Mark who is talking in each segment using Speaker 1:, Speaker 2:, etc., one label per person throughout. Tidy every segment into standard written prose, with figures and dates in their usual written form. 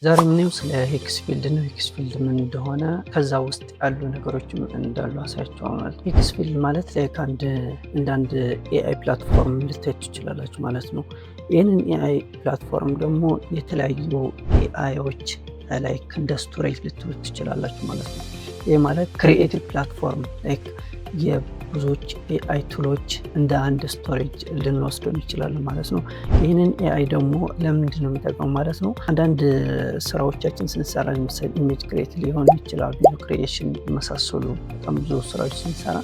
Speaker 1: ዛሬ ምንም ስለ ሄክስፊልድ ነው። ሄክስፊልድ ምን እንደሆነ ከዛ ውስጥ ያሉ ነገሮችም እንዳሉ አሳያቸዋል። ሄክስፊልድ ማለት እንደ አንድ ኤአይ ፕላትፎርም ልታዩት ትችላላችሁ ማለት ነው። ይህንን ኤአይ ፕላትፎርም ደግሞ የተለያዩ ኤአይዎች ላይክ እንደ ስቶሬጅ ልትሉት ትችላላችሁ ማለት ነው። ይህ ማለት ክሪኤቲቭ ፕላትፎርም ላይክ የብዙዎች ኤአይ ቱሎች እንደ አንድ ስቶሬጅ ልንወስደው እንችላለን ማለት ነው። ይህንን ኤአይ ደግሞ ለምንድን ነው የሚጠቅመው ማለት ነው? አንዳንድ ስራዎቻችን ስንሰራ ለምሳሌ ኢሜጅ ክሬት ሊሆን ይችላል፣ ቪዲዮ ክሪኤሽን የመሳሰሉ በጣም ብዙ ስራዎች ስንሰራ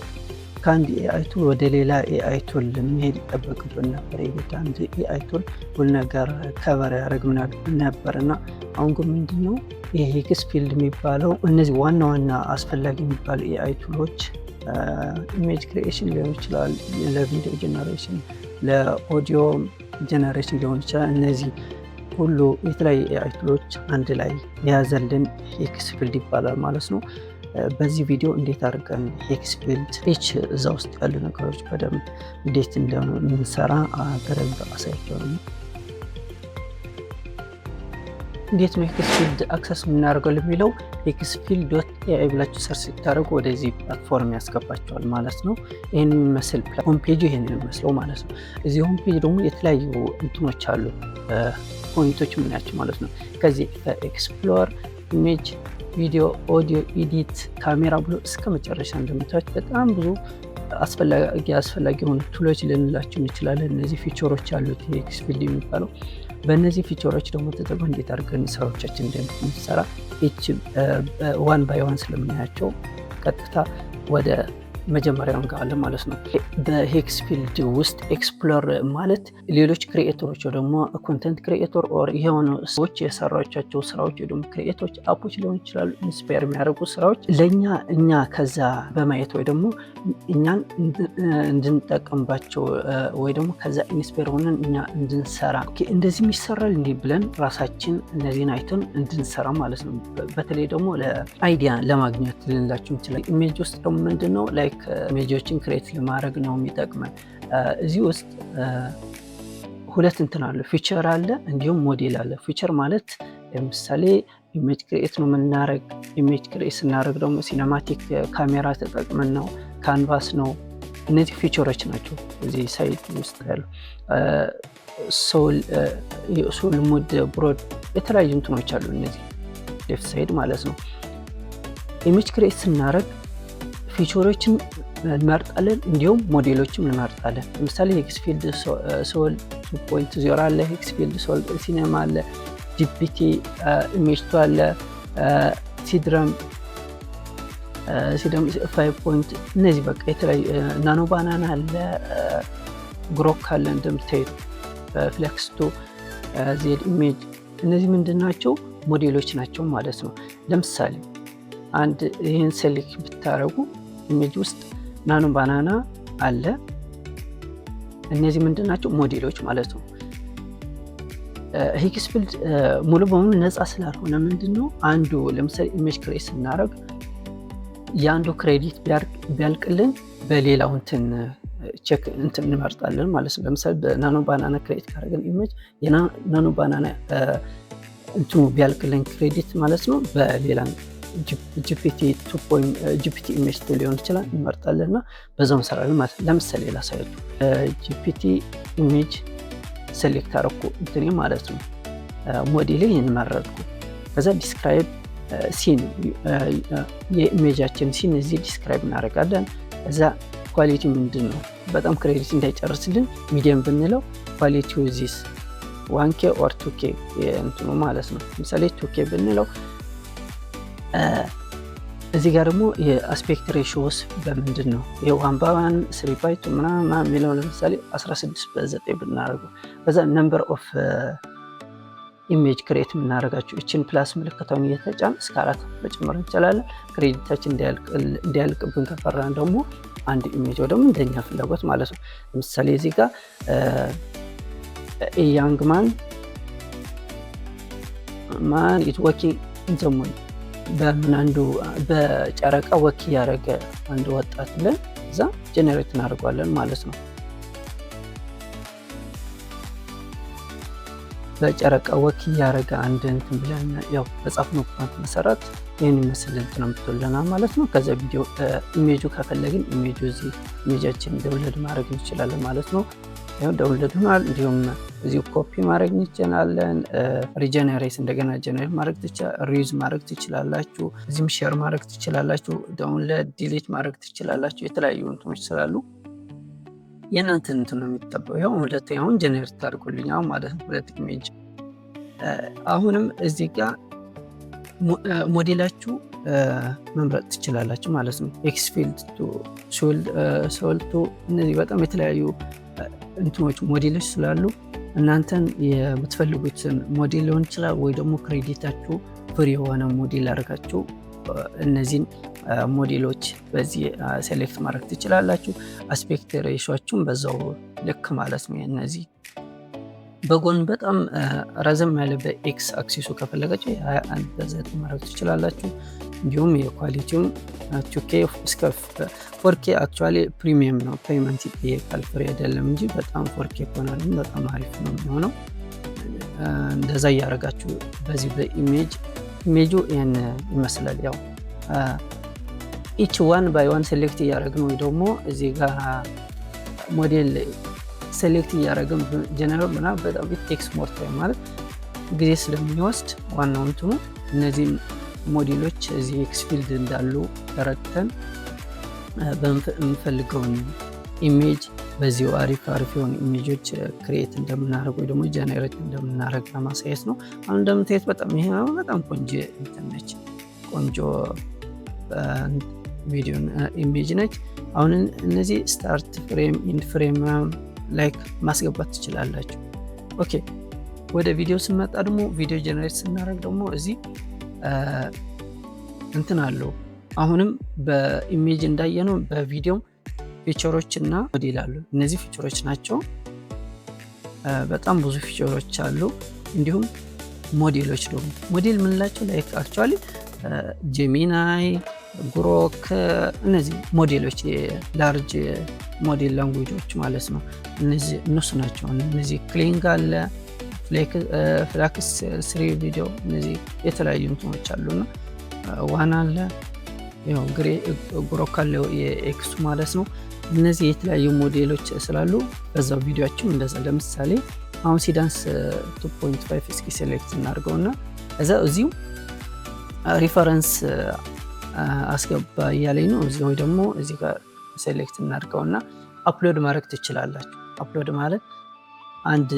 Speaker 1: ከአንድ ኤአይ ቱል ወደ ሌላ ኤአይ ቱል መሄድ ይጠበቅብን ነበር። የግድ አንድ ኤአይ ቱል ሁሉ ነገር ከቨር ያደረግ ነበር እና አሁን ግን ምንድን ነው ይህ ሄክስፊልድ የሚባለው እነዚህ ዋና ዋና አስፈላጊ የሚባሉ ኤአይ ቱሎች ኢሜጅ ክሪኤሽን ሊሆን ይችላል፣ ለቪዲዮ ጀነሬሽን፣ ለኦዲዮ ጀነሬሽን ሊሆን ይችላል። እነዚህ ሁሉ የተለያዩ ኤአይ ቱሎች አንድ ላይ የያዘልን ሄክስፊልድ ይባላል ማለት ነው። በዚህ ቪዲዮ እንዴት አድርገን ሄክስፊልድ እዛ ውስጥ ያሉ ነገሮች በደንብ እንዴት እንደምንሰራ በደንብ አሳያቸዋለሁ። እንዴት ነው ሄክስፊልድ አክሰስ የምናደርገው ለሚለው ሄክስፊልድ.ai ብላችሁ ሰርች ስታደርጉ ወደዚህ ፕላትፎርም ያስገባቸዋል ማለት ነው። ይህን የሚመስል ሆም ፔጁ ይህን የሚመስለው ማለት ነው። እዚህ ሆም ፔጅ ደግሞ የተለያዩ እንትኖች አሉ፣ ፖይንቶች ምናያቸው ማለት ነው። ከዚህ ኤክስፕሎር፣ ኢሜጅ፣ ቪዲዮ፣ ኦዲዮ፣ ኤዲት፣ ካሜራ ብሎ እስከ መጨረሻ እንደምታዩት በጣም ብዙ አስፈላጊ የሆኑ ቱሎች ልንላቸው እንችላለን። እነዚህ ፊቸሮች አሉት ሄክስፊልድ የሚባለው። በእነዚህ ፊቸሮች ደግሞ ተጠቅመን እንዴት አድርገን ስራዎቻችን እንደምንሰራ ዋን ባይ ዋን ስለምናያቸው ቀጥታ ወደ መጀመሪያው እንገባለን ማለት ነው። በሄክስፊልድ ውስጥ ኤክስፕሎር ማለት ሌሎች ክሪኤተሮች ደግሞ ኮንተንት ክሪኤተር ኦር የሆኑ ሰዎች የሰራቻቸው ስራዎች ወይ ደግሞ ክሪኤቶች አፖች ሊሆን ይችላሉ፣ ኢንስፓየር የሚያደርጉ ስራዎች እኛ ከዛ በማየት ወይ ደግሞ እኛን እንድንጠቀምባቸው ወይ ደግሞ ከዛ ኢንስፓየር ሆነን እኛ እንድንሰራ እንደዚህ ይሰራል እንዲህ ብለን ራሳችን እነዚህን አይተን እንድንሰራ ማለት ነው። በተለይ ደግሞ ለአይዲያ ለማግኘት ልንላቸው እንችላለን። ኢሜጅ ውስጥ ደግሞ ምንድን ነው ላይክ ኢሜጆችን ክሬት ለማድረግ ነው የሚጠቅመን። እዚህ ውስጥ ሁለት እንትን አለ፣ ፊቸር አለ እንዲሁም ሞዴል አለ። ፊቸር ማለት ለምሳሌ ኢሜጅ ክሬት ነው የምናደርግ። ኢሜጅ ክሬት ስናደርግ ደግሞ ሲኔማቲክ ካሜራ ተጠቅመን ነው፣ ካንቫስ ነው። እነዚህ ፊቸሮች ናቸው እዚህ ሳይት ውስጥ ያሉ። ሶል ሙድ፣ ብሮድ የተለያዩ እንትኖች አሉ እነዚህ ሌፍት ሳይድ ማለት ነው። ኢሜጅ ክሬት ስናደርግ ፊቸሮችን እንመርጣለን እንዲሁም ሞዴሎችን እንመርጣለን። ለምሳሌ ሄክስፊልድ ሶል 2.0 አለ፣ ሄክስፊልድ ሶል ሲኔማ አለ፣ ጂፒቲ ኢሜጅ 2 አለ፣ ሲድረም 5 እነዚህ በቃ የተለያዩ ናኖ ባናና አለ፣ ግሮክ አለ እንደምታዩት፣ ፍሌክስ 2፣ ዜድ ኢሜጅ። እነዚህ ምንድን ናቸው? ሞዴሎች ናቸው ማለት ነው። ለምሳሌ አንድ ይህን ሴሌክት ብታደርጉ ኢሜጅ ውስጥ ናኖ ባናና አለ። እነዚህ ምንድን ናቸው? ሞዴሎች ማለት ነው። ሄክስፊልድ ሙሉ በሙሉ ነፃ ስላልሆነ ምንድን ነው አንዱ ለምሳሌ ኢሜጅ ክሬት ስናደርግ የአንዱ ክሬዲት ቢያልቅልን በሌላው ቼክ እንመርጣለን ማለት ነው። ለምሳሌ በናኖ ባናና ክሬት ካደረግን ኢሜጅ የናኖ ባናና እንትኑ ቢያልቅልን ክሬዲት ማለት ነው በሌላ ጂፒቲ ኢሜጅ ሊሆን ይችላል እንመርጣለን እና በዛው እንሰራለን ማለት ነው። ለምሳሌ ላሳያችሁ። ጂፒቲ ኢሜጅ ሴሌክት አደረኩ እንትኔ ማለት ነው። ሞዴል እንመረጥኩ። ከዛ ዲስክራይብ ሲን የኢሜጃችን ሲን እዚህ ዲስክራይብ እናደርጋለን። ከዛ ኳሊቲ ምንድን ነው በጣም ክሬዲት እንዳይጨርስልን ሚዲየም ብንለው ኳሊቲው ዚስ 1K ኦር 2K እንትኑ ማለት ነው። ለምሳሌ 2K ብንለው እዚህ ጋር ደግሞ የአስፔክት ሬሽዮስ በምንድን ነው የ1:1 3:2 ምናምን የሚለው ለምሳሌ 16:9 ብናደርገው በዛ ነምበር ኦፍ ኢሜጅ ክሬት የምናደርጋቸው እችን ፕላስ ምልክታውን እየተጫን እስከ 4 መጨመር እንችላለን። ክሬዲታችን እንዲያልቅብን ከፈራን ደግሞ አንድ ኢሜጅ ደግሞ እንደኛ ፍላጎት ማለት ነው። ለምሳሌ እዚህ ጋር ያንግ ማን ኢት ወርኪንግ ኢን ዘ ሙን በአንዱ በጨረቃ ወክ ያደረገ አንድ ወጣት ብለን እዛ ጀነሬት እናደርጓለን ማለት ነው። በጨረቃ ወክ እያደረገ አንድ እንትን ብለን ያው በጻፍነው ፕሮምፕት መሰረት ይህን ይመስል እንትን አምጥቶልናል ማለት ነው። ከዛ ቪዲዮ ኢሜጁ ከፈለግን ኢሜጁ እዚህ ኢሜጃችን ዳውንሎድ ማድረግ እንችላለን ማለት ነው። ያው ዳውንሎድ ሆኗል። እንዲሁም እዚሁ ኮፒ ማድረግ እንችላለን። ሪጀነሬት እንደገና ጀነሬት ማድረግ ሪዩዝ ማድረግ ትችላላችሁ። እዚህም ሼር ማድረግ ትችላላችሁ። ዳውንሎድ ዲሊት ማድረግ ትችላላችሁ። የተለያዩ እንትኖች ስላሉ የእናንተ እንትን ነው የሚጠበው። ያው ሁለተኛውን ጀነሬት አድርጎልኝ አሁን ማለት ነው 2 ኢሜጅ። አሁንም እዚህ ጋር ሞዴላችሁ መምረጥ ትችላላችሁ ማለት ነው። ኤክስፊልድ ቱ ሶልቶ እነዚህ በጣም የተለያዩ እንትኖች ሞዴሎች ስላሉ እናንተን የምትፈልጉትን ሞዴል ሊሆን ይችላል ወይ ደግሞ ክሬዲታችሁ ፍሪ የሆነ ሞዴል አድርጋችሁ እነዚህን ሞዴሎች በዚህ ሴሌክት ማድረግ ትችላላችሁ። አስፔክት ሬሾችም በዛው ልክ ማለት ነው። እነዚህ በጎን በጣም ረዘም ያለ በኤክስ አክሲሱ ከፈለጋችሁ 21:9 ማድረግ ትችላላችሁ። እንዲሁም የኳሊቲውን 2K እስከ 4K አክቹዋሊ ፕሪሚየም ነው፣ ፔመንት ይጠየቃል፣ ፍሪ አይደለም እንጂ በጣም 4K ከሆነ በጣም አሪፍ ነው የሚሆነው። እንደዛ እያደረጋችሁ በዚህ በኢሜጁ ይህን ይመስላል። ያው ኢች ዋን ባይ ዋን ሴሌክት እያደረግን ወይ ደግሞ እዚህ ጋር ሞዴል ሴሌክት እያደረግን ጀነራል ምናምን በጣም ቴክስ ሞር ታይም ማለት ጊዜ ስለሚወስድ ዋናው እንትኑ እነዚህ ሞዴሎች እዚህ ኤክስፊልድ እንዳሉ ተረድተን በምፈልገውን ኢሜጅ በዚሁ አሪፍ የሆኑ ኢሜጆች ክሬት እንደምናደርግ ወይ ደግሞ ጀነሬት እንደምናደርግ ለማሳየት ነው። አሁን እንደምታዩት በጣም ይሄ በጣም ቆንጆ ነች፣ ቆንጆ ቪዲዮ ኢሜጅ ነች። አሁን እነዚህ ስታርት ፍሬም ኢንድ ፍሬም ላይክ ማስገባት ትችላላችሁ። ኦኬ ወደ ቪዲዮ ስንመጣ ደግሞ ቪዲዮ ጀነሬት ስናደርግ ደግሞ እዚህ እንትን አለው። አሁንም በኢሜጅ እንዳየነው በቪዲዮም ፊቸሮች እና ሞዴል አሉ። እነዚህ ፊቸሮች ናቸው። በጣም ብዙ ፊቸሮች አሉ። እንዲሁም ሞዴሎች ደግሞ ሞዴል ምንላቸው ላይክ አክቹዋሊ ጄሚናይ፣ ግሮክ እነዚህ ሞዴሎች የላርጅ ሞዴል ላንጉጆች ማለት ነው። እነሱ ናቸው። እነዚህ ክሊንግ አለ፣ ፍላክስ 3 ቪዲዮ እነዚህ የተለያዩ እንትኖች አሉና ዋና አለ፣ ያው ግሮክ አለ የኤክሱ ማለት ነው። እነዚህ የተለያዩ ሞዴሎች ስላሉ በዛው ቪዲዮአችን እንደዛ ለምሳሌ አሁን ሲዳንስ 2.5 እስኪ ሴሌክት እናድርገውና እዛ እዚሁ ሪፈረንስ አስገባ እያለኝ ነው። እዚህ ወይ ደግሞ እዚህ ጋር ሴሌክት እናድርገውና አፕሎድ ማድረግ ትችላላችሁ። አፕሎድ ማለት አንድ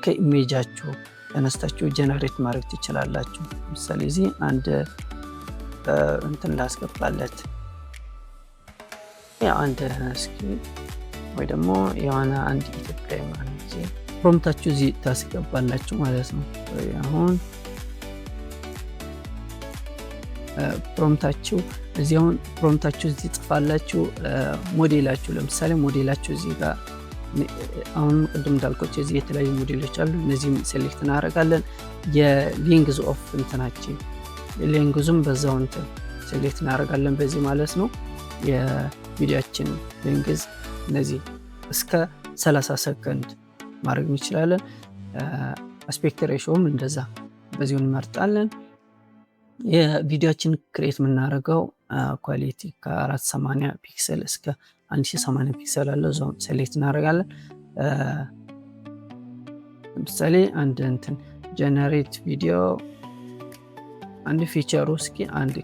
Speaker 1: ከኢሜጃችሁ ተነስታችሁ ጀነሬት ማድረግ ትችላላችሁ። ለምሳሌ እዚህ አንድ እንትን ላስገባለት ያ አንድ እስኪ ወይ ደግሞ የሆነ አንድ ኢትዮጵያዊ ማለት ነው። ፕሮምፕታችሁ እዚህ ታስገባላችሁ ማለት ነው። አሁን ፕሮምፕታችሁ እዚህ ጽፋላችሁ። ሞዴላችሁ ለምሳሌ ሞዴላችሁ እዚህ ጋር አሁን ቅድም እንዳልኩት እዚህ የተለያዩ ሞዴሎች አሉ። እነዚህም ሴሌክት እናደርጋለን። የሊንግዝ ኦፍ እንትናችን ሊንግዙም በዛው እንትን ሴሌክት እናደርጋለን በዚህ ማለት ነው። የቪዲዮአችን ሊንግዝ እነዚህ እስከ 30 ሰከንድ ማድረግ እንችላለን። አስፔክት ሬሾም እንደዛ በዚሁ እንመርጣለን። የቪዲዮአችን ክሬት የምናደርገው ኳሊቲ ከ480 ፒክሰል እስከ 1080 ፒክሰል አለው። እዛው ሴሌክት እናደርጋለን። ለምሳሌ አንድ እንትን ጀነሬት ቪዲዮ አንድ ፊቸሩ እስኪ አንድ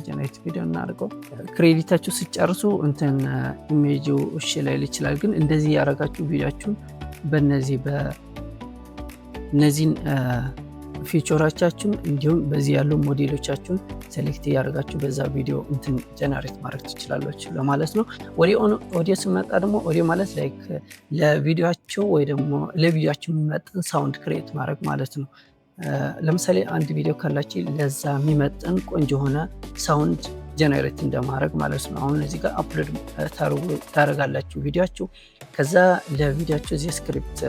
Speaker 1: ጀነሬት ቪዲዮ እናድርገው። ክሬዲታችሁ ሲጨርሱ እንትን ኢሜጁ እሺ ላይል ይችላል። ግን እንደዚህ ያደረጋችሁ ቪዲዮአችሁን በእነዚህን ፊቸሮቻችሁን እንዲሁም በዚህ ያሉ ሞዴሎቻችሁን ሴሌክት ያደርጋችሁ በዛ ቪዲዮ እንትን ጀነሬት ማድረግ ትችላላችሁ ለማለት ነው። ኦዲዮ ስመጣ ደግሞ ኦዲዮ ማለት ላይክ ለቪዲዮአችሁ ወይ ደግሞ ለቪዲዮአችሁ የሚመጥን ሳውንድ ክሬት ማድረግ ማለት ነው። ለምሳሌ አንድ ቪዲዮ ካላችሁ ለዛ የሚመጥን ቆንጆ የሆነ ሳውንድ ጀነሬት እንደማድረግ ማለት ነው። አሁን እዚህ ጋር አፕሎድ ታደርጋላችሁ ቪዲዮአችሁ። ከዛ ለቪዲዮአችሁ እዚህ ስክሪፕት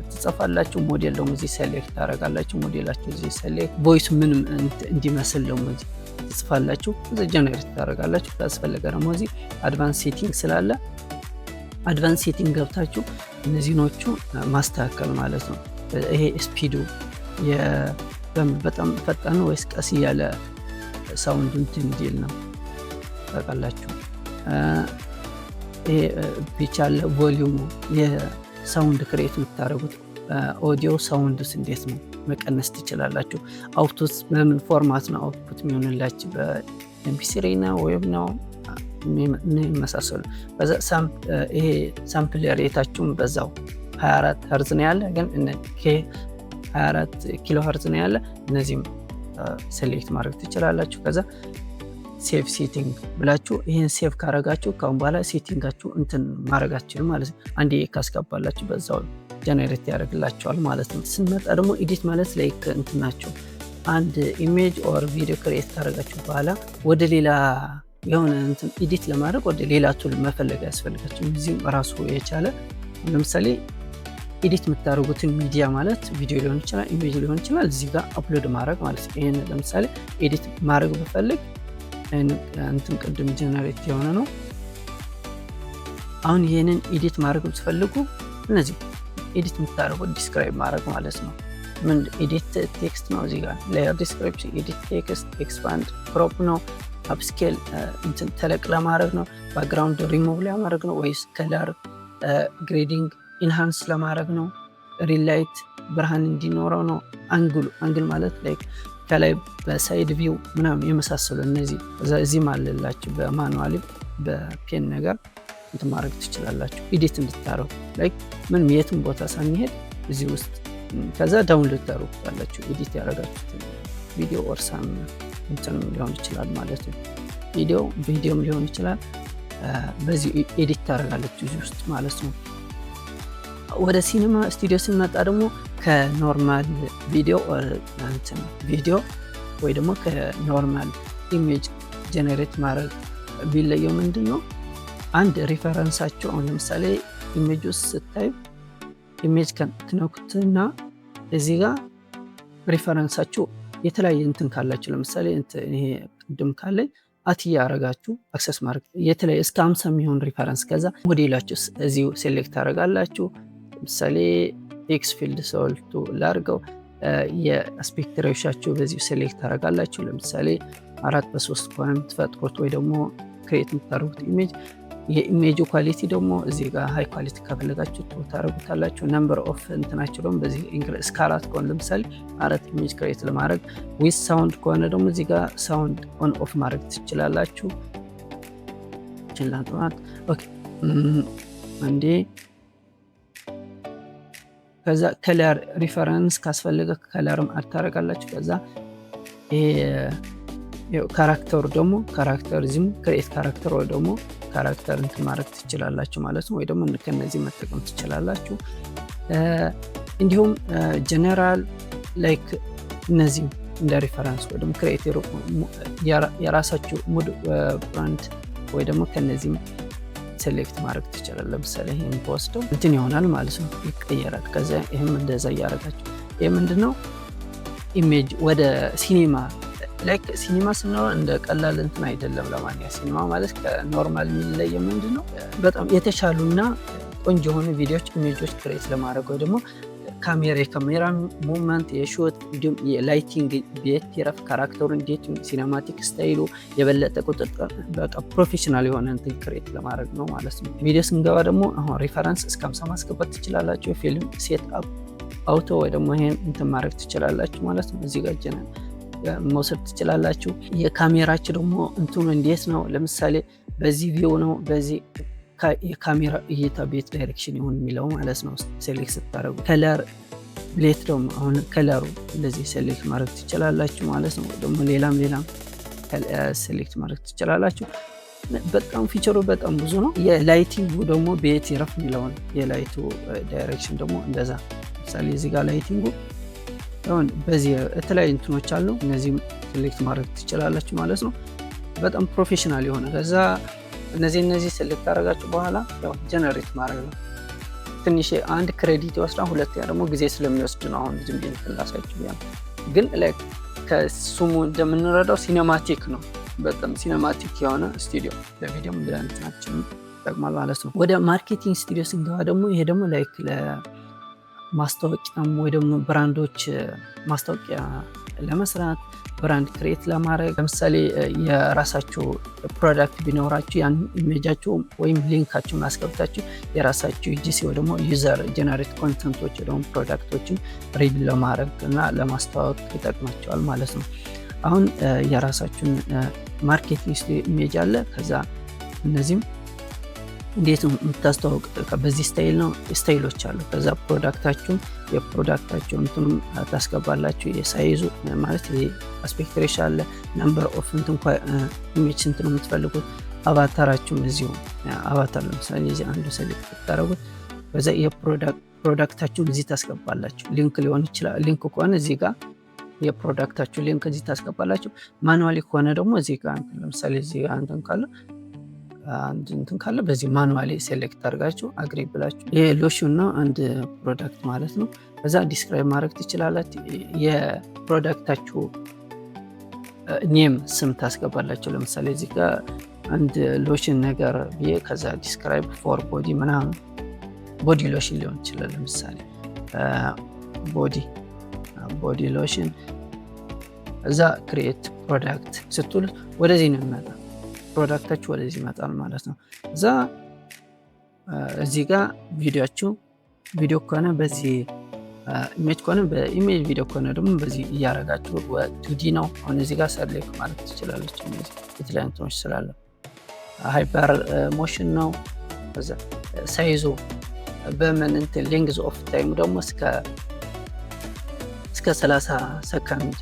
Speaker 1: ትጽፋላችሁ። ሞዴል ደግሞ እዚህ ሴሌክት ታደርጋላችሁ። ሞዴላችሁ እዚህ ሴሌክት ቮይስ ምንም እንዲመስል ደግሞ እዚህ ትጽፋላችሁ። እዛ ጀነሬት ታደርጋላችሁ። ካስፈለገ ደግሞ እዚህ አድቫንስ ሴቲንግ ስላለ አድቫንስ ሴቲንግ ገብታችሁ እነዚህኖቹ ማስተካከል ማለት ነው። ይሄ ስፒዱ በጣም ፈጣን ነው ወይስ ቀስ እያለ ሳውንድ እንትን እንዲል ነው ታውቃላችሁ። ይሄ ፒች አለ፣ ቮሊዩሙ የሳውንድ ክሬት የምታደርጉት ኦዲዮ ሳውንድስ እንዴት ነው መቀነስ ትችላላችሁ። አውትፑት በምን ፎርማት ነው አውትፑት የሚሆንላችሁ? በኤምፒ3 ነው ወይም ነው የመሳሰሉ። በዛ ይሄ ሳምፕል ሬታችሁም በዛው 24 ሄርዝ ነው ያለ፣ ግን 24 ኪሎ ሄርዝ ነው ያለ። እነዚህም ሴሌክት ማድረግ ትችላላችሁ። ከዛ ሴቭ ሴቲንግ ብላችሁ ይህን ሴቭ ካረጋችሁ ካሁን በኋላ ሴቲንጋችሁ እንትን ማድረጋችሁ ማለት ነው። አንዴ ካስገባላችሁ በዛው ጀነሬት ያደርግላቸዋል ማለት ነው። ስንመጣ ደግሞ ኤዲት ማለት ላይክ እንትን ናቸው። አንድ ኢሜጅ ኦር ቪዲዮ ክሬት ካረጋችሁ በኋላ ወደ ሌላ የሆነ እንትን ኤዲት ለማድረግ ወደ ሌላ ቱል መፈለግ ያስፈልጋችሁ። እዚህም ራሱ የቻለ ለምሳሌ ኤዲት የምታደርጉትን ሚዲያ ማለት ቪዲዮ ሊሆን ይችላል፣ ኢሜጅ ሊሆን ይችላል። እዚህ ጋር አፕሎድ ማድረግ ማለት ነው። ይህን ለምሳሌ ኤዲት ማድረግ ብፈልግ እንትን ቅድም ጀነሬት የሆነ ነው። አሁን ይህንን ኤዲት ማድረግ ብትፈልጉ እነዚህ ኤዲት የምታደርጉት ዲስክራይብ ማድረግ ማለት ነው። ምን ኤዲት ቴክስት ነው። እዚህ ጋር ሌየር ዲስክሪፕሽን፣ ኤዲት ቴክስት፣ ኤክስፓንድ፣ ክሮፕ ነው። አፕስኬል እንትን ተለቅ ለማድረግ ነው። ባክግራውንድ ሪሙቭ ለማድረግ ነው ወይስ ከለር ግሬዲንግ ኢንሃንስ ለማድረግ ነው። ሪላይት ብርሃን እንዲኖረው ነው። አንግል ማለት ላይክ ከላይ በሳይድ ቪው ምናምን የመሳሰሉ እነዚህ እዚህም አለላችሁ። በማኑዋሊ በፔን ነገር እንትን ማድረግ ትችላላችሁ ኤዲት እንድታረጉ ላይክ ምንም የትም ቦታ ሳንሄድ እዚህ ውስጥ ከዛ ዳውንሎድ ታደርጉታላችሁ። ኤዲት ያደረጋችሁት ቪዲዮ ኦር ሳም እንትንም ሊሆን ይችላል ማለት ነው። ቪዲዮም ሊሆን ይችላል። በዚህ ኤዲት ታደርጋላችሁ እዚህ ውስጥ ማለት ነው። ወደ ሲኒማ ስቱዲዮ ስንመጣ ደግሞ ከኖርማል ቪዲዮ ወይ ደግሞ ከኖርማል ኢሜጅ ጀነሬት ማድረግ ቢለየው ምንድን ነው? አንድ ሪፈረንሳቸው አሁን ለምሳሌ ኢሜጅ ውስጥ ስታዩ ኢሜጅ ትነኩትና እዚህ ጋር ሪፈረንሳችሁ የተለያየ እንትን ካላችሁ ለምሳሌ ይሄ ቅድም ካለኝ አትያ አረጋችሁ አክሰስ ማድረግ የተለያየ እስከ 50 የሚሆን ሪፈረንስ ከዛ ሞዴላችሁ እዚሁ ሴሌክት አረጋላችሁ። ለምሳሌ ኤክስ ፊልድ ሶልቱ ላርገው የአስፔክት ሬሾአችሁ በዚሁ ሴሌክት አረጋላችሁ። ለምሳሌ 4:3 ከሆነ የምትፈጥሩት ወይ ደግሞ ክሬት የምታደርጉት ኢሜጅ የኢሜጁ ኳሊቲ ደግሞ እዚህ ጋር ሃይ ኳሊቲ ከፈለጋችሁ ታደርጉታላችሁ። ነምበር ኦፍ እንትናችሁ ደግሞ በዚህ እስከ 4 ከሆነ ለምሳሌ 4 ኢሜጅ ክሬት ለማድረግ ዊዝ ሳውንድ ከሆነ ደግሞ እዚህ ጋር ሳውንድ ኦን ኦፍ ማድረግ ትችላላችሁ። ኦኬ አንዴ ከዛ ከለር ሪፈረንስ ካስፈለገ ከለርም አታረጋላችሁ። ከዛ ካራክተሩ ደግሞ ካራክተር ዚም ክሬት ካራክተር ወይ ደግሞ ካራክተር እንትን ማድረግ ትችላላችሁ ማለት ነው። ወይ ደግሞ ከነዚህ መጠቀም ትችላላችሁ። እንዲሁም ጀነራል ላይክ እነዚህ እንደ ሪፈረንስ ወይ ደግሞ ክሬቲቭ የራሳችሁ ሙድ ብራንድ ወይ ደግሞ ከነዚህም ሴሌክት ማድረግ ትችላላችሁ። ለምሳሌ ይሄን ወስደው እንትን ይሆናል ማለት ነው፣ ይቀየራል። ከዛ ይሄም እንደዛ ያደርጋችሁ። ይሄ ምንድነው ኢሜጅ ወደ ሲኒማ ላይክ ሲኒማ ስንለው እንደ ቀላል እንትን አይደለም። ለማንኛውም ሲኒማ ማለት ከኖርማል የሚለየው ምንድነው በጣም የተሻሉና ቆንጆ የሆኑ ቪዲዮዎች ኢሜጆች ክሬት ለማድረግ ወይ ደግሞ የካሜራ ሙቭመንት የሾት እንዲሁም የላይቲንግ ቤት የረፍ ካራክተሩ እንዴት ሲኔማቲክ ስታይሉ የበለጠ ቁጥጥር በቃ ፕሮፌሽናል የሆነ እንትን ክሬት ለማድረግ ነው ማለት ነው። ቪዲዮ ስንገባ ደግሞ አሁን ሪፈረንስ እስከ 50 ማስገባት ትችላላችሁ። ፊልም ሴት አፕ አውቶ ወይ ደግሞ ይሄን እንትን ማድረግ ትችላላችሁ ማለት ነው። እዚህ ጋር መውሰድ ትችላላችሁ። የካሜራችሁ ደግሞ እንትኑ እንዴት ነው? ለምሳሌ በዚህ ቪው ነው በዚህ የካሜራ እይታ ቤት ዳይሬክሽን ይሁን የሚለው ማለት ነው። ሴሌክት ስታደርጉ ከለር ብሌት ደግሞ አሁን ከለሩ እንደዚህ ሴሌክት ማድረግ ትችላላችሁ ማለት ነው። ደግሞ ሌላም ሴሌክት ማድረግ ትችላላችሁ። በጣም ፊቸሩ በጣም ብዙ ነው። የላይቲንጉ ደግሞ ቤት ይረፍ የሚለውን የላይቱ ዳይሬክሽን ደግሞ እንደዛ ለምሳሌ እዚህ ጋር ላይቲንጉ አሁን በዚህ የተለያዩ እንትኖች አሉ። እነዚህም ሴሌክት ማድረግ ትችላላችሁ ማለት ነው። በጣም ፕሮፌሽናል የሆነ ከዛ እነዚህ ሴሌክት አደረጋችሁ በኋላ ያው ጀነሬት ማድረግ ነው። ትንሽ አንድ ክሬዲት ይወስዳል፣ ሁለተኛ ደግሞ ጊዜ ስለሚወስድ ነው። አሁን ዝም ብዬ ላሳያችሁ ያ ግን ላይክ ከስሙ እንደምንረዳው ሲኔማቲክ ነው። በጣም ሲኔማቲክ የሆነ ስቱዲዮ ለቪዲዮም ለእንትናችንም ይጠቅማል ማለት ነው። ወደ ማርኬቲንግ ስቱዲዮ ስንገባ ደግሞ ይሄ ደግሞ ላይክ ማስታወቂያም ወይ ደግሞ ብራንዶች ማስታወቂያ ለመስራት ብራንድ ክሬት ለማድረግ ለምሳሌ የራሳቸው ፕሮዳክት ቢኖራችሁ ያን ኢሜጃችሁ ወይም ሊንካችሁን አስገብታችሁ የራሳችሁ ዩጂሲ ወይ ደግሞ ዩዘር ጀነሬት ኮንተንቶች ደግሞ ፕሮዳክቶችን ሪቪው ለማድረግ እና ለማስተዋወቅ ይጠቅማቸዋል ማለት ነው። አሁን የራሳችሁን ማርኬቲንግ ኢሜጅ አለ። ከዛ እነዚህም እንዴት የምታስተዋውቅ በዚህ ስታይል ነው፣ ስታይሎች አሉ። ከዛ ፕሮዳክታችሁን የፕሮዳክታችሁን እንትኑም ታስገባላችሁ። የሳይዙ ማለት አስፔክት ሬሽዮ አለ፣ ነምበር ኦፍ እንትን ኢሜጅ ስንት ነው የምትፈልጉት። አቫታራችሁም እዚሁ አቫታር ለምሳሌ እዚህ አንዱ ሰሌክት ታደርጉት። ከዛ የፕሮዳክታችሁን እዚህ ታስገባላችሁ። ሊንክ ሊሆን ይችላል። ሊንክ ከሆነ እዚህ ጋር የፕሮዳክታችሁ ሊንክ እዚህ ታስገባላችሁ። ማኑዋሊ ከሆነ ደግሞ እዚህ ጋር ለምሳሌ እዚህ ጋር እንትን ካለ በዚህ ማኑዋሊ ሴሌክት አድርጋችሁ አግሪ ብላችሁ ይሄ ሎሽን ነው አንድ ፕሮዳክት ማለት ነው። ከዛ ዲስክራይብ ማድረግ ትችላላችሁ። የፕሮዳክታችሁ ኔም ስም ታስገባላችሁ። ለምሳሌ እዚህ ጋር አንድ ሎሽን ነገር ብዬ ከዛ ዲስክራይብ ፎር ቦዲ ምናምን ቦዲ ሎሽን ሊሆን ይችላል። ለምሳሌ ቦዲ ሎሽን እዛ ክሪኤት ፕሮዳክት ስትሉ ወደዚህ ነው የሚመጣ ፕሮዳክታችሁ ወደዚህ ይመጣል ማለት ነው። እዛ እዚህ ጋር ቪዲዮ ከሆነ በዚህ ኢሜጅ ከሆነ በኢሜጅ ቪዲዮ ከሆነ ደግሞ በዚህ እያረጋችሁ ቱዲ ነው። አሁን እዚህ ጋር ሰሌክት ማለት ትችላለች። የተለያዩ እንትኖች ስላለ ሃይፐር ሞሽን ነው። ከዛ ሳይዙ በምን እንትን ሌንግዝ ኦፍ ታይም ደግሞ እስከ 30 ሰከንድ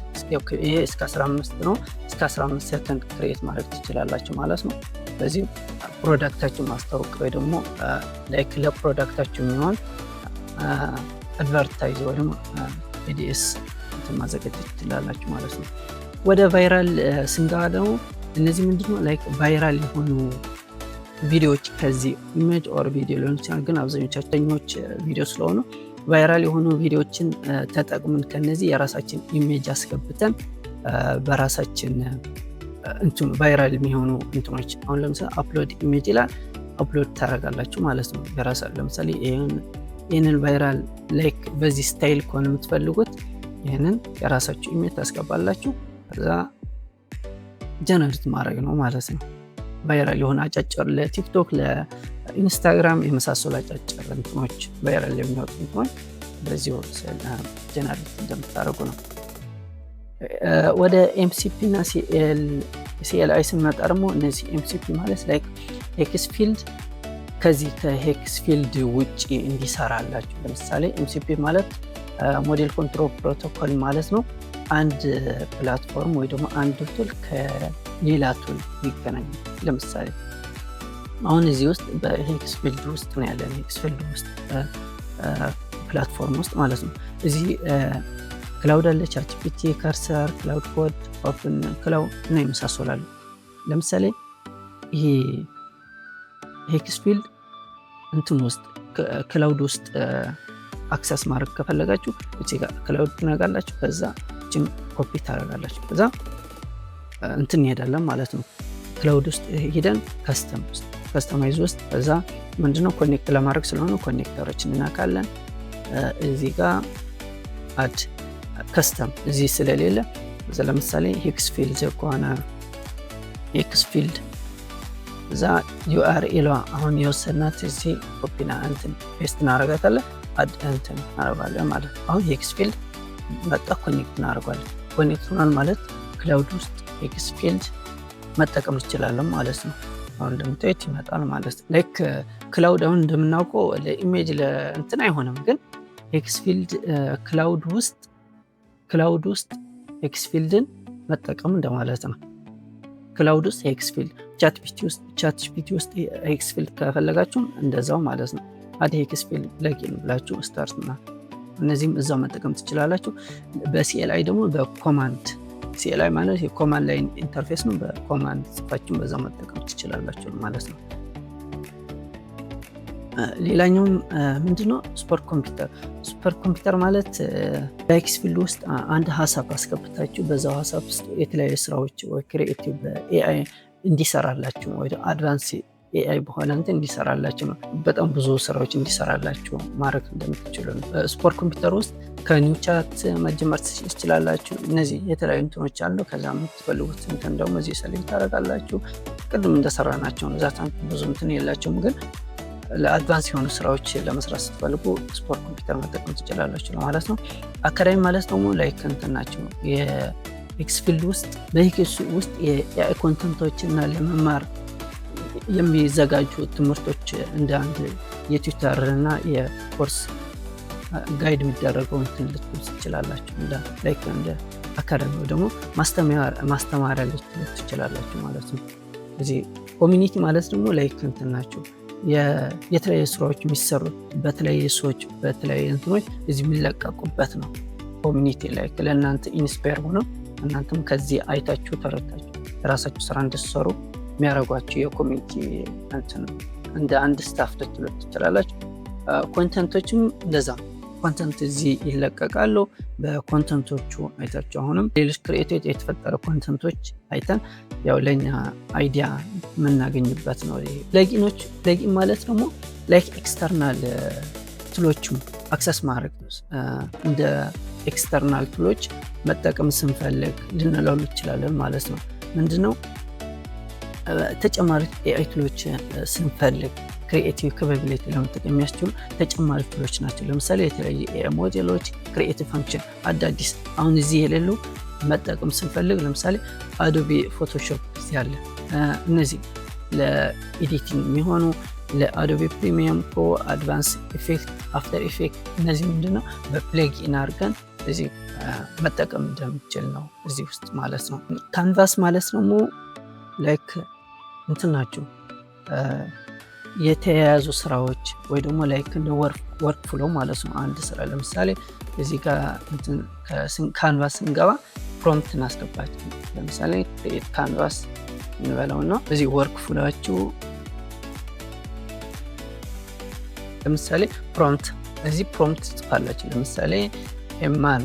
Speaker 1: ይሄ እስከ 15 ነው። እስከ 15 ሰከንድ ክሬት ማድረግ ትችላላችሁ ማለት ነው። በዚህ ፕሮዳክታችሁ ማስታወቅ ወይ ደግሞ ላይክ ለፕሮዳክታችሁ የሚሆን አድቨርታይዝ ወይ ደግሞ ኤዲኤስ ማዘጋጀት ትችላላችሁ ማለት ነው። ወደ ቫይራል ስንገባ ደግሞ እነዚህ ምንድነው ላይክ ቫይራል የሆኑ ቪዲዮዎች ከዚህ ኢሜጅ ኦር ቪዲዮ ሊሆን ይችላል፣ ግን አብዛኞቻኞች ቪዲዮ ስለሆኑ ቫይራል የሆኑ ቪዲዮዎችን ተጠቅመን ከነዚህ የራሳችን ኢሜጅ አስገብተን በራሳችን እንትን ቫይራል የሚሆኑ እንትኖች አሁን ለምሳሌ አፕሎድ ኢሜጅ ይላል አፕሎድ ታደርጋላችሁ ማለት ነው። ለምሳሌ ይህንን ቫይራል ላይክ በዚህ ስታይል ከሆነ የምትፈልጉት ይህንን የራሳችሁ ኢሜጅ ታስገባላችሁ። ከዛ ጀነሬት ማድረግ ነው ማለት ነው። ቫይራል የሆነ አጫጭር ለቲክቶክ ለኢንስታግራም የመሳሰሉ አጫጭር እንትኖች ቫይራል የሚወጡ እንትኖች በዚሁ ጀነሬት እንደምታደርጉ ነው። ወደ ኤምሲፒ እና ሲኤልአይ ስንመጣ ደግሞ እነዚህ ኤምሲፒ ማለት ላይክ ሄክስ ፊልድ ከዚህ ከሄክስ ፊልድ ውጭ እንዲሰራላችሁ። ለምሳሌ ኤምሲፒ ማለት ሞዴል ኮንትሮል ፕሮቶኮል ማለት ነው። አንድ ፕላትፎርም ወይ ደግሞ አንድ ቱል ከሌላ ቱል ይገናኝ። ለምሳሌ አሁን እዚህ ውስጥ በሄክስ ፊልድ ውስጥ ነው ያለን። ሄክስ ፊልድ ውስጥ ፕላትፎርም ውስጥ ማለት ነው። እዚህ ክላውድ አለ፣ ቻትጂፒቲ፣ ከርሰር፣ ክላውድ ኮድ፣ ኦፕን ክላውድ እና የመሳሰላሉ። ለምሳሌ ይሄ ሄክስ ፊልድ እንትን ውስጥ ክላውድ ውስጥ አክሰስ ማድረግ ከፈለጋችሁ እዚህ ጋር ክላውድ ትነጋላችሁ። ከዛ እቺን ኮፒ ታደርጋላችሁ። ከዛ እንትን እንሄዳለን ማለት ነው። ክላውድ ውስጥ ሄደን ከስተማይዝ ውስጥ ከዛ ምንድነው ኮኔክት ለማድረግ ስለሆነ ኮኔክተሮችን እናካለን። እዚህ ጋር አድ ከስተም እዚህ ስለሌለ እዛ ለምሳሌ ሄክስ ፊልድ ከሆነ ሄክስ ፊልድ እዛ ዩአርኤል አሁን የወሰናት እዚህ ኮፒና እንትን ፔስት እናደርጋታለን። አድ እንትን እናደርጋለን ማለት ነው። አሁን ሄክስ ፊልድ መጣ ኮኔክት እናደርጋለን። ኮኔክት ሆኗል ማለት ክላውድ ውስጥ ሄክስ ፊልድ መጠቀም እንችላለን ማለት ነው። አሁን እንደምታዩት ይመጣል ማለት ነው። ላይክ ክላውድ አሁን እንደምናውቀው ለኢሜጅ ለእንትን አይሆንም፣ ግን ሄክስ ፊልድ ክላውድ ውስጥ ሄክስ ፊልድን መጠቀም እንደማለት ነው። ክላውድ ውስጥ ሄክስ ፊልድ፣ ቻትጂፒቲ ውስጥ ሄክስ ፊልድ ከፈለጋችሁም እንደዛው ማለት ነው። አድ ሄክስ ፊልድ ፕለጊን ብላችሁ ስታርት እና እነዚህም እዛው መጠቀም ትችላላችሁ። በሲኤልአይ ደግሞ በኮማንድ ሲኤልአይ ማለት የኮማንድ ላይን ኢንተርፌስ ነው። በኮማንድ ጽፋችሁን በዛው መጠቀም ትችላላችሁ ማለት ነው። ሌላኛውም ምንድነው ሱፐር ኮምፒውተር ማለት በሄክስ ፊልድ ውስጥ አንድ ሀሳብ አስገብታችሁ በዛው ሀሳብ ውስጥ የተለያዩ ስራዎች ወይ ክሪኤቲቭ በኤአይ እንዲሰራላችሁ ወይ አድቫንስ ኤአይ በኋላ እንትን እንዲሰራላችሁ ነው። በጣም ብዙ ስራዎች እንዲሰራላችሁ ማድረግ እንደምትችሉ ነው። ስፖርት ኮምፒውተር ውስጥ ከኒው ቻት መጀመር ትችላላችሁ። እነዚህ የተለያዩ እንትኖች አሉ። ከዛ የምትፈልጉት እንትን ደግሞ እዚህ ሰሌክት ታደርጋላችሁ። ቅድም እንደሰራናቸው ነው። ዛት ብዙ እንትን የላቸውም፣ ግን ለአድቫንስ የሆኑ ስራዎች ለመስራት ስትፈልጉ ስፖርት ኮምፒውተር መጠቀም ትችላላችሁ ማለት ነው። አካዳሚ ማለት ደግሞ ላይክ እንትን ናቸው የኤክስ ፊልድ ውስጥ በኤክስ ውስጥ የኤአይ ኮንተንቶችና ለመማር የሚዘጋጁ ትምህርቶች እንደ አንድ የትዊተር እና የኮርስ ጋይድ የሚደረገው እንትን ልትወስዱ ትችላላችሁ። እንደ አካዳሚ ደግሞ ማስተማሪያ ልትወስዱ ትችላላችሁ ማለት ነው። እዚህ ኮሚኒቲ ማለት ደግሞ ላይክ እንትን ናቸው የተለያዩ ስራዎች የሚሰሩት በተለያዩ ሰዎች በተለያዩ እንትኖች እዚህ የሚለቀቁበት ነው። ኮሚኒቲ ላይክ ለእናንተ ኢንስፓየር ሆነው እናንተም ከዚህ አይታችሁ ተረታችሁ የራሳችሁ ስራ እንድትሰሩ የሚያደርጓቸው የኮሚኒቲ እንትን እንደ አንድ ስታፍ ልትሉ ትችላላችሁ። ኮንተንቶችም እንደዛ ኮንተንት እዚህ ይለቀቃሉ። በኮንተንቶቹ አይታችሁ አሁንም ሌሎች ክሬቲቭ የተፈጠረ ኮንተንቶች አይተን ያው ለኛ አይዲያ የምናገኝበት ነው። ፕለጊኖች ፕለጊን ማለት ደግሞ ላይክ ኤክስተርናል ቱሎችም አክሰስ ማድረግ እንደ ኤክስተርናል ቱሎች መጠቀም ስንፈልግ ልንለው እንችላለን ማለት ነው። ምንድነው ተጨማሪ ኤአይ ቱሎች ስንፈልግ ክሪኤቲቭ ካፓቢሊቲ ለመጠቀም የሚያስችሉ ተጨማሪ ቱሎች ናቸው። ለምሳሌ የተለያዩ ኤአይ ሞዴሎች፣ ክሪኤቲቭ ፈንክሽን አዳዲስ አሁን እዚህ የሌሉ መጠቀም ስንፈልግ ለምሳሌ አዶቢ ፎቶሾፕ ያለ እነዚህ ለኤዲቲንግ የሚሆኑ ለአዶቢ ፕሪሚየም ፕሮ፣ አድቫንስ ኢፌክት፣ አፍተር ኢፌክት እነዚህ ምንድነው በፕለጊን አድርገን እዚህ መጠቀም እንደምችል ነው እዚህ ውስጥ ማለት ነው። ካንቫስ ማለት ደግሞ ላይክ እንትን ናቸው የተያያዙ ስራዎች ወይ ደግሞ ላይክ እንደ ወርክ ፍሎ ማለት ነው። አንድ ስራ ለምሳሌ እዚህ ጋር እንትን ካንቫስ እንገባ ፕሮምፕት እናስገባቸው። ለምሳሌ ክሬት ካንቫስ እንበለውና እዚህ ወርክ ፍሎአችሁ ለምሳሌ ፕሮምፕት እዚህ ፕሮምፕት ጽፋላችሁ። ለምሳሌ ኤማን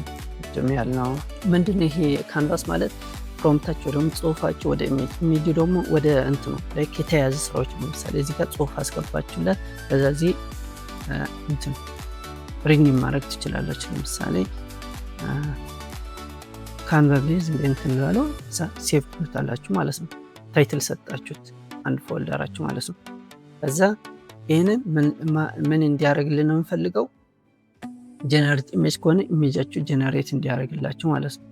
Speaker 1: ያልነው ምንድነው ይሄ ካንቫስ ማለት ፕሮምፕታቸው ደግሞ ጽሁፋቸው ወደ ኢሜጅ ደግሞ ወደ እንትኑ ላይክ የተያያዘ ስራዎች ለምሳሌ እዚህ ጋር ጽሁፍ አስገባችሁለት በዛዚህ እንትን ሪኝ ማድረግ ትችላላችሁ። ለምሳሌ ካንቫ ቤዝ እንትን ባለው ሴቭ ትሉታላችሁ ማለት ነው። ታይትል ሰጣችሁት አንድ ፎልደራችሁ ማለት ነው። ከዛ ይሄንን ምን እንዲያደርግልን ነው የምፈልገው ጀነሬት ኢሜጅ ከሆነ ኢሜጃችሁ ጀነሬት እንዲያደርግላችሁ ማለት ነው።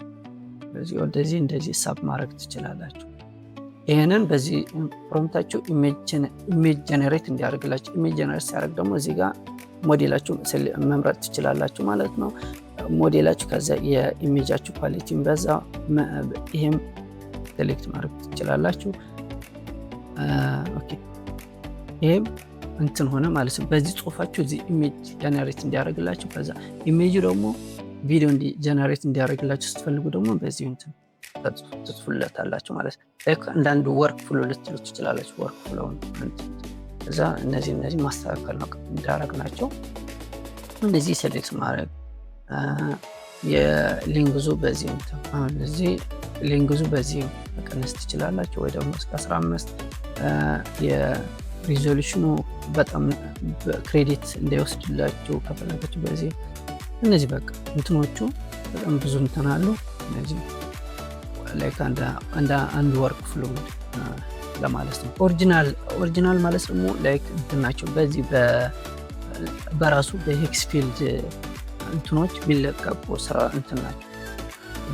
Speaker 1: በዚህ ወደዚህ እንደዚህ ሳብ ማድረግ ትችላላችሁ። ይሄንን በዚህ ፕሮምፕታችሁ ኢሜጅ ጀነሬት እንዲያደርግላችሁ ኢሜጅ ጀነሬት ሲያደርግ ደግሞ እዚህ ጋር ሞዴላችሁ መምረጥ ትችላላችሁ ማለት ነው። ሞዴላችሁ ከዛ የኢሜጃችሁ ኳሊቲን በዛ ይሄም ሴሌክት ማድረግ ትችላላችሁ። ኦኬ ይሄም እንትን ሆነ ማለት ነው። በዚህ ጽሁፋችሁ እዚህ ኢሜጅ ጀነሬት እንዲያደርግላችሁ ከዛ ኢሜጁ ደግሞ ቪዲዮ ጀነሬት እንዲያደርግላችሁ ስትፈልጉ ደግሞ በዚህ እንትን ትጽፉለታላችሁ ማለት ነው። እንዳንዱ ወርክ ፍሎ ልትሉ ትችላላችሁ። ወርክ ፍሎ እዛ እነዚህ ማስተካከል ነው እንዳደረግናቸው እንደዚህ ሴሌክት ማድረግ የሊንግዙ በዚህ እንትን አሁን እዚህ ሊንግዙ በዚህ መቀነስ ትችላላችሁ ወይ ደግሞ እስከ 15 የሪዞሉሽኑ በጣም ክሬዲት እንዳይወስድላችሁ ከፈለጋችሁ በዚህ እነዚህ በቃ እንትኖቹ በጣም ብዙ እንትን አሉ። እነዚህ ላይክ አንድ ወርክ ፍሎ ለማለት ነው። ኦሪጂናል ማለት ደግሞ ላይክ እንትን ናቸው። በዚህ በራሱ በሄክስ ፊልድ እንትኖች የሚለቀቁ ስራ እንትን ናቸው።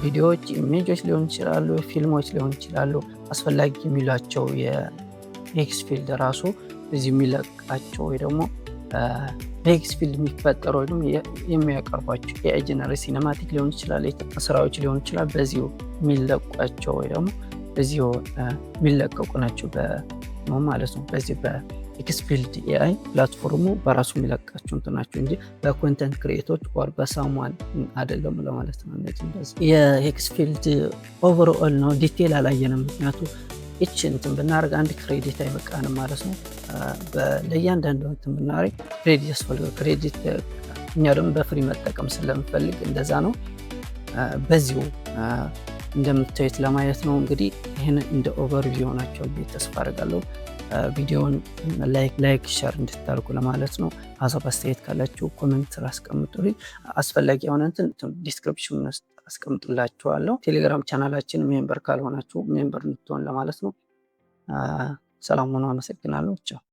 Speaker 1: ቪዲዮዎች፣ ኢሜጆች ሊሆን ይችላሉ፣ ፊልሞች ሊሆን ይችላሉ። አስፈላጊ የሚሏቸው የሄክስ ፊልድ ራሱ እዚህ የሚለቃቸው ወይ ደግሞ በሄክስ ፊልድ የሚፈጠሩ ወይም የሚያቀርቧቸው የኤአይ ጀነሬት ሲኔማቲክ ሊሆን ይችላል፣ ስራዎች ሊሆን ይችላል። በዚሁ የሚለቋቸው ወይ ደግሞ በዚሁ የሚለቀቁ ናቸው ማለት ነው። በዚህ በሄክስ ፊልድ ኤአይ ፕላትፎርሙ በራሱ የሚለቃቸው እንትን ናቸው እንጂ በኮንተንት ክሪኤቶች ወር በሳሙን አይደለም ለማለት ነው። እነዚህ የሄክስ ፊልድ ኦቨርኦል ነው። ዲቴል አላየንም፣ ምክንያቱም እቺ እንትን ብናደርግ አንድ ክሬዲት አይበቃንም ማለት ነው። ለእያንዳንዱ እንትን ብናደርግ ክሬዲት ያስፈልጋል። ክሬዲት እኛ ደግሞ በፍሪ መጠቀም ስለምፈልግ እንደዛ ነው። በዚሁ እንደምታዩት ለማየት ነው። እንግዲህ ይህን እንደ ኦቨርቪው ናቸው ተስፋ አደርጋለሁ። ቪዲዮውን ላይክ ሸር እንድታደርጉ ለማለት ነው። ሀሳብ አስተያየት ካላችሁ ኮሜንት ስራ አስቀምጡልኝ። አስፈላጊ የሆነ እንትን ዲስክሪፕሽን ውስጥ አስቀምጥላችኋለሁ። ቴሌግራም ቻናላችን ሜምበር ካልሆናችሁ ሜምበር እንድትሆን ለማለት ነው። ሰላም ሆኖ አመሰግናለሁ። ቻው